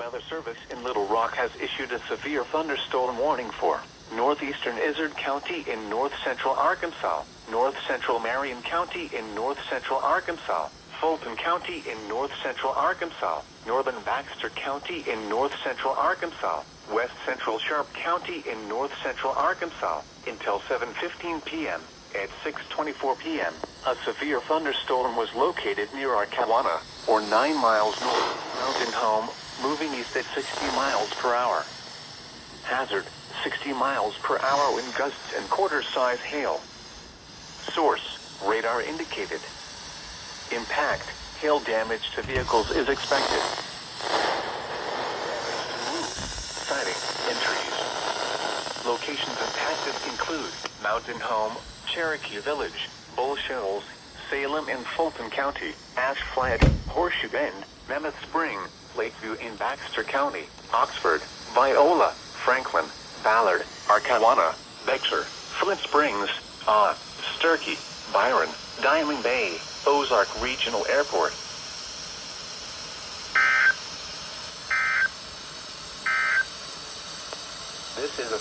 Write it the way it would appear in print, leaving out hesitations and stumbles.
Weather Service in Little Rock has issued a severe thunderstorm warning for northeastern Izard County in north-central Arkansas, north-central Marion County in north-central Arkansas, Fulton County in north-central Arkansas, northern Baxter County in north-central Arkansas, west-central Sharp County in north-central Arkansas, until 7:15 p.m. At 6:24 p.m., a severe thunderstorm was located near Arkawana, or 9 miles north of Mountain Home, moving east at 60 miles per hour. Hazard, 60 miles per hour wind gusts and quarter-size hail. Source, radar indicated. Impact, hail damage to vehicles is expected. Sighting, entries. Locations impacted include Mountain Home, Cherokee Village, Bull Shoals, Salem in Fulton County, Ash Flat, Horseshoe Bend, Mammoth Spring, Lakeview in Baxter County, Oxford, Viola, Franklin, Ballard, Arkawana, Bexar, Flint Springs, Sturkey, Byron, Diamond Bay, Ozark Regional Airport. This is a